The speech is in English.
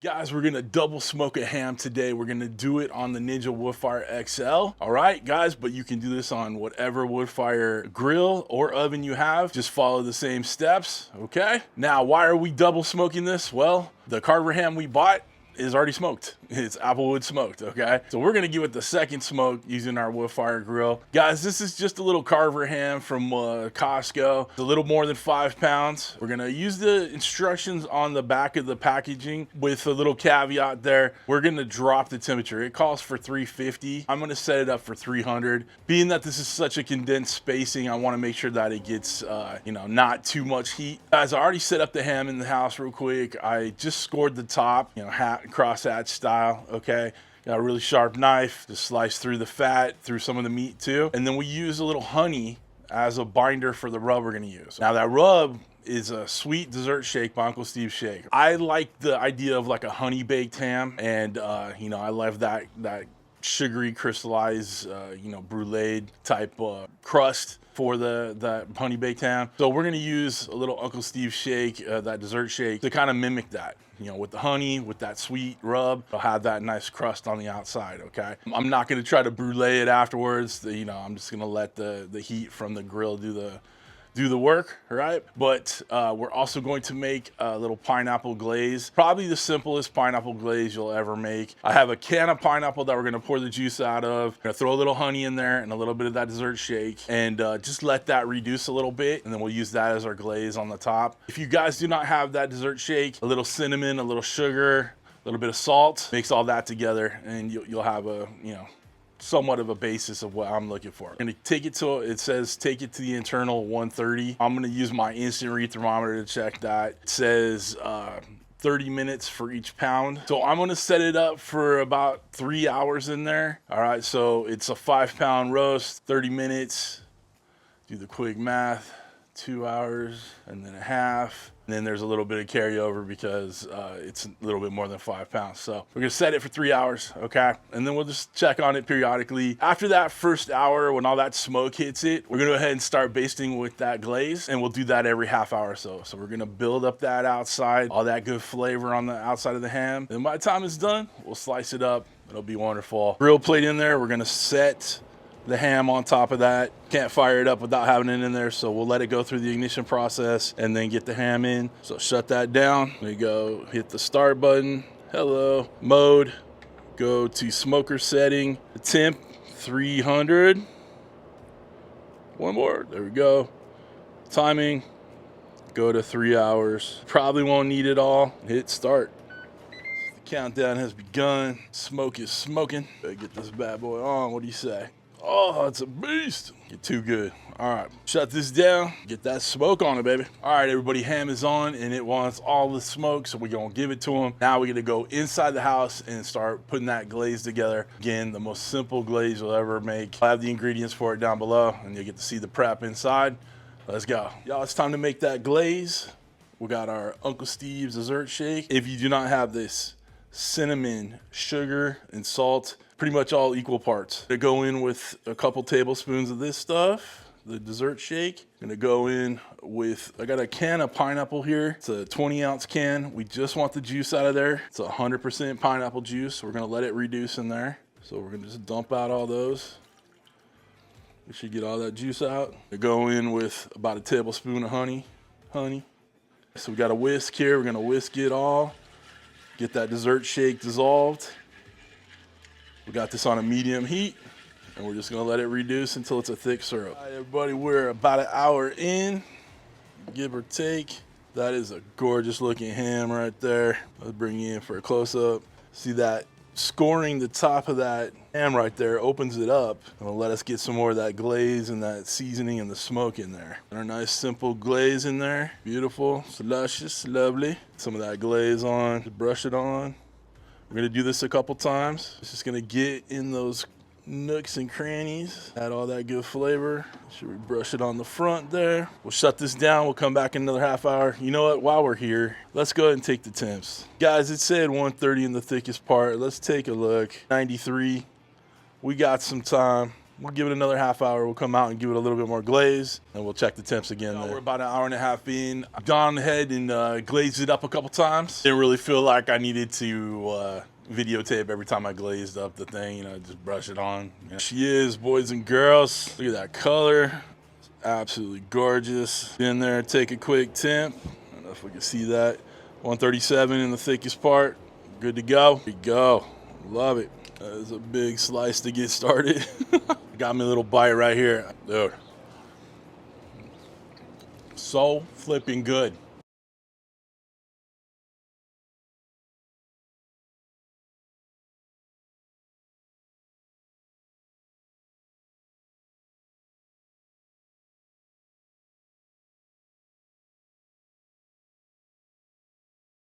Guys, we're gonna double smoke a ham today. We're gonna do it on the Ninja Woodfire XL. All right, guys, but you can do this on whatever woodfire grill or oven you have. Just follow the same steps, okay? Now, why are we double smoking this? Well, the carver ham we bought is already smoked. It's applewood smoked, okay? So we're gonna give it the second smoke using our woodfire grill. Guys, this is just a little carver ham from Costco. It's a little more than 5 pounds. We're gonna use the instructions on the back of the packaging with a little caveat there. We're gonna drop the temperature. It calls for 350. I'm gonna set it up for 300. Being that this is such a condensed spacing, I wanna make sure that it gets, not too much heat. Guys, I already set up the ham in the house real quick. I just scored the top, crosshatch style, okay? Got a really sharp knife to slice through the fat, through some of the meat too. And then we use a little honey as a binder for the rub we're gonna use. Now that rub is a sweet dessert shake by Uncle Steve's Shake. I like the idea of like a honey baked ham, and I love that sugary crystallized, brulee type crust for the honey baked ham. So we're gonna use a little Uncle Steve's Shake, that dessert shake, to kind of mimic that. With the honey, with that sweet rub, it'll have that nice crust on the outside, okay? I'm not gonna try to brulee it afterwards. I'm just gonna let the heat from the grill do the work, right? But we're also going to make a little pineapple glaze, probably the simplest pineapple glaze you'll ever make. I have a can of pineapple that we're gonna pour the juice out of. Gonna throw a little honey in there and a little bit of that dessert shake, and just let that reduce a little bit, and then we'll use that as our glaze on the top. If you guys do not have that dessert shake, a little cinnamon, a little sugar, a little bit of salt, mix all that together, and you'll have a, somewhat of a basis of what I'm looking for. I'm gonna take it to, it says take it to the internal 130. I'm gonna use my instant read thermometer to check that. It says 30 minutes for each pound. So I'm gonna set it up for about 3 hours in there. All right, so it's a 5 pound roast, 30 minutes. Do the quick math, 2 hours and then a half. And then there's a little bit of carryover because it's a little bit more than 5 pounds. So we're gonna set it for 3 hours, okay? And then we'll just check on it periodically. After that first hour, when all that smoke hits it, we're gonna go ahead and start basting with that glaze, and we'll do that every half hour or so. So we're gonna build up that outside, all that good flavor on the outside of the ham. And by the time it's done, we'll slice it up. It'll be wonderful. Grill plate in there, we're gonna set the ham on top of that. Can't fire it up without having it in there, so we'll let it go through the ignition process and then get the ham in. So shut that down. There you go, hit the start button. Hello, mode, go to smoker setting, temp 300. One more, there we go. Timing, go to 3 hours. Probably won't need it all. Hit start. The countdown has begun. Smoke is smoking. Better get this bad boy on, what do you say? Oh, it's a beast. Get too good. All right, shut this down. Get that smoke on it, baby. All right, everybody, ham is on and it wants all the smoke, so we're gonna give it to them. Now we're gonna go inside the house and start putting that glaze together. Again, the most simple glaze you'll ever make. I'll have the ingredients for it down below and you'll get to see the prep inside. Let's go. Y'all, it's time to make that glaze. We got our Uncle Steve's dessert shake. If you do not have this, cinnamon, sugar, and salt, pretty much all equal parts. Gonna go in with a couple tablespoons of this stuff, the dessert shake. Gonna go in with, I got a can of pineapple here. It's a 20-ounce can. We just want the juice out of there. It's 100% pineapple juice. We're gonna let it reduce in there. So we're gonna just dump out all those. We should get all that juice out. Gonna go in with about a tablespoon of honey. So we got a whisk here. We're gonna whisk it all. Get that dessert shake dissolved. We got this on a medium heat, and we're just gonna let it reduce until it's a thick syrup. All right, everybody, we're about an hour in, give or take. That is a gorgeous looking ham right there. Let's bring you in for a close up. See that scoring the top of that ham right there opens it up. It'll let us get some more of that glaze and that seasoning and the smoke in there. And our nice simple glaze in there. Beautiful, luscious, lovely. Some of that glaze on, just brush it on. We're gonna do this a couple times. It's just gonna get in those nooks and crannies, add all that good flavor. Should we brush it on the front there? We'll shut this down. We'll come back in another half hour. You know what, while we're here, let's go ahead and take the temps. Guys, it said 130 in the thickest part. Let's take a look. 93, we got some time. We'll give it another half hour. We'll come out and give it a little bit more glaze, and we'll check the temps again. We're about an hour and a half in. I've gone ahead and glazed it up a couple times. Didn't really feel like I needed to videotape every time I glazed up the thing, you know, just brush it on. Yeah. She is, boys and girls. Look at that color. It's absolutely gorgeous. In there, take a quick temp. I don't know if we can see that. 137 in the thickest part. Good to go. Here we go. Love it. That is a big slice to get started. Got me a little bite right here. Dude. So flipping good.